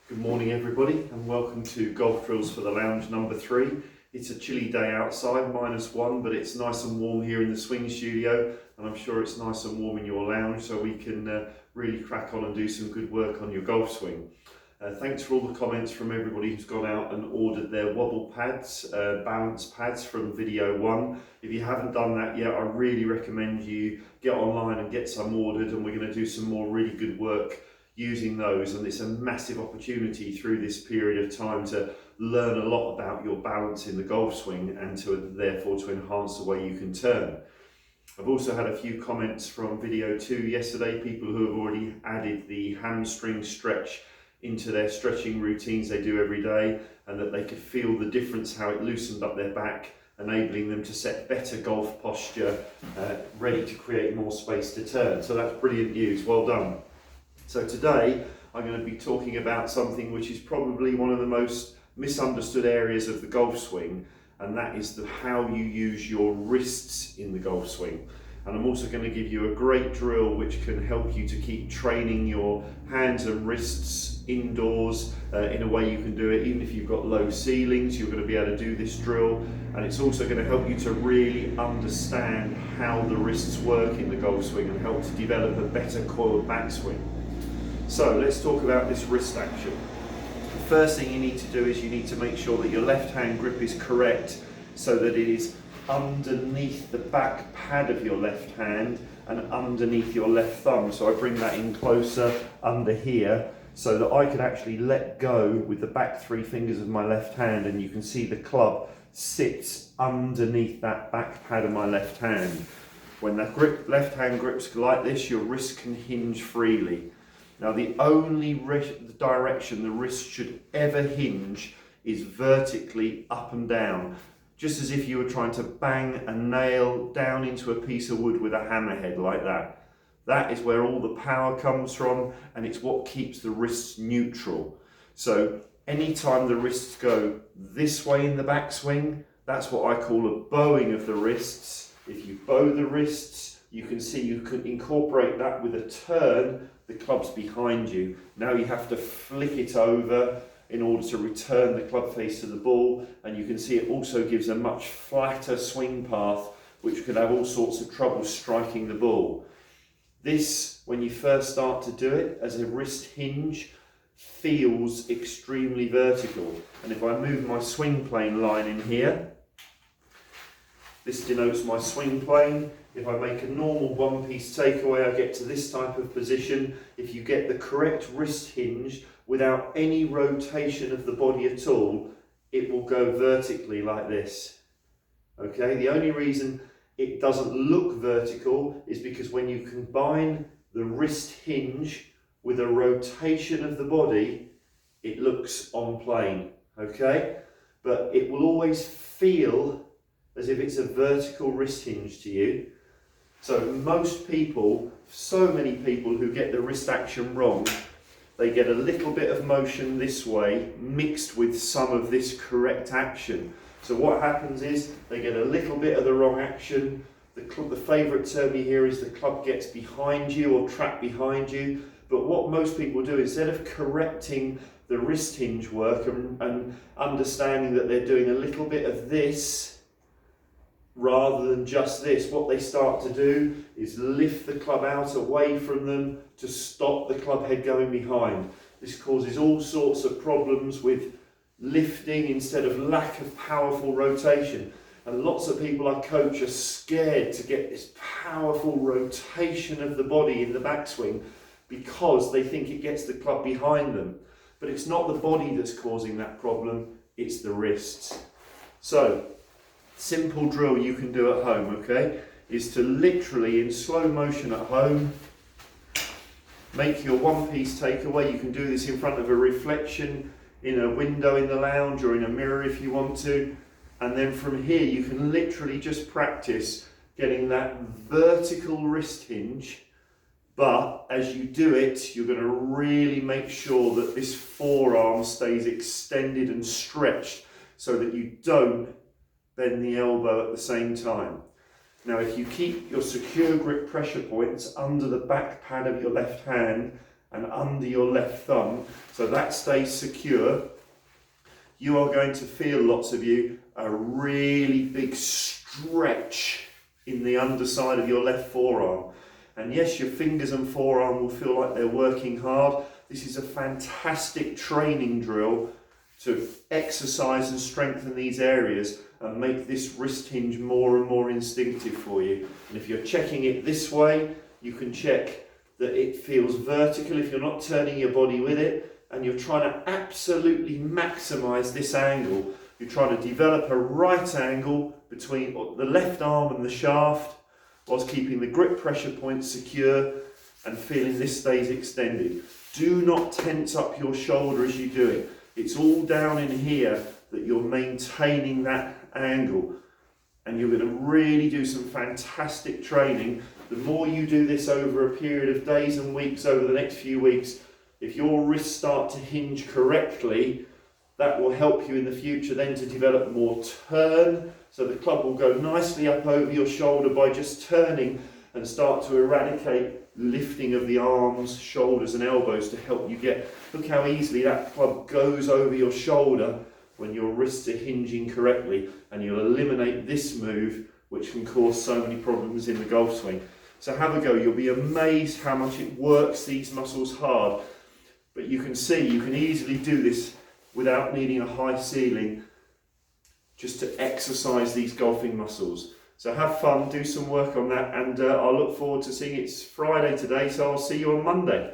Good morning everybody and welcome to Golf Drills for the Lounge number 3. It's a chilly day outside, -1, but it's nice and warm here in the swing studio, and I'm sure it's nice and warm in your lounge, so we can really crack on and do some good work on your golf swing. Thanks for all the comments from everybody who's gone out and ordered their wobble pads, balance pads from video 1. If you haven't done that yet, I really recommend you get online and get some ordered, and we're going to do some more really good work using those, and it's a massive opportunity through this period of time to learn a lot about your balance in the golf swing and to therefore to enhance the way you can turn. I've also had a few comments from video 2 yesterday, people who have already added the hamstring stretch into their stretching routines they do every day, and that they could feel the difference, how it loosened up their back, enabling them to set better golf posture, ready to create more space to turn. So that's brilliant news, well done. So today I'm going to be talking about something which is probably one of the most misunderstood areas of the golf swing, and that is how you use your wrists in the golf swing. And I'm also going to give you a great drill which can help you to keep training your hands and wrists indoors in a way you can do it even if you've got low ceilings. You're going to be able to do this drill, and it's also going to help you to really understand how the wrists work in the golf swing and help to develop a better coiled backswing. So let's talk about this wrist action. The first thing you need to do is you need to make sure that your left hand grip is correct, so that it is underneath the back pad of your left hand and underneath your left thumb. So I bring that in closer under here so that I can actually let go with the back 3 fingers of my left hand, and you can see the club sits underneath that back pad of my left hand. When the left hand grips like this, your wrist can hinge freely. Now the only direction the wrist should ever hinge is vertically up and down, just as if you were trying to bang a nail down into a piece of wood with a hammerhead like that. That is where all the power comes from, and it's what keeps the wrists neutral. So anytime the wrists go this way in the backswing, that's what I call a bowing of the wrists. If you bow the wrists, you can see you can incorporate that with a turn. The club's behind you. Now you have to flick it over in order to return the club face to the ball, and you can see it also gives a much flatter swing path, which could have all sorts of trouble striking the ball. This, when you first start to do it as a wrist hinge, feels extremely vertical. And if I move my swing plane line in here, this denotes my swing plane. If I make a normal one-piece takeaway, I get to this type of position. If you get the correct wrist hinge without any rotation of the body at all, it will go vertically like this. Okay, the only reason it doesn't look vertical is because when you combine the wrist hinge with a rotation of the body, it looks on plane, okay? But it will always feel as if it's a vertical wrist hinge to you. So most people, so many people who get the wrist action wrong, they get a little bit of motion this way mixed with some of this correct action. So what happens is they get a little bit of the wrong action. The favourite term you hear is the club gets behind you or trapped behind you. But what most people do, instead of correcting the wrist hinge work and understanding that they're doing a little bit of this rather than just this, what they start to do is lift the club out away from them to stop the club head going behind. This causes all sorts of problems with lifting instead of lack of powerful rotation. And lots of people I coach are scared to get this powerful rotation of the body in the backswing because they think it gets the club behind them. But it's not the body that's causing that problem, it's the wrists. So, simple drill you can do at home, okay, is to literally in slow motion at home make your one-piece takeaway. You can do this in front of a reflection in a window in the lounge or in a mirror if you want to, and then from here you can literally just practice getting that vertical wrist hinge, but as you do it you're going to really make sure that this forearm stays extended and stretched so that you don't bend the elbow at the same time. Now if you keep your secure grip pressure points under the back pad of your left hand and under your left thumb, so that stays secure. You are going to feel, lots of you, a really big stretch in the underside of your left forearm. And yes, your fingers and forearm will feel like they're working hard. This is a fantastic training drill to exercise and strengthen these areas and make this wrist hinge more and more instinctive for you. And if you're checking it this way, you can check that it feels vertical if you're not turning your body with it, and you're trying to absolutely maximize this angle. You're trying to develop a right angle between the left arm and the shaft, whilst keeping the grip pressure point secure and feeling this stays extended. Do not tense up your shoulder as you do it. It's all down in here that you're maintaining that angle, and you're going to really do some fantastic training. The more you do this over a period of days and weeks over the next few weeks, if your wrists start to hinge correctly, that will help you in the future then to develop more turn, so the club will go nicely up over your shoulder by just turning, and start to eradicate lifting of the arms, shoulders and elbows to help you get, look how easily that club goes over your shoulder when your wrists are hinging correctly, and you'll eliminate this move which can cause so many problems in the golf swing. So have a go, you'll be amazed how much it works these muscles hard. But you can see, you can easily do this without needing a high ceiling, just to exercise these golfing muscles. So have fun, do some work on that, and I'll look forward to seeing it. It's Friday today, so I'll see you on Monday.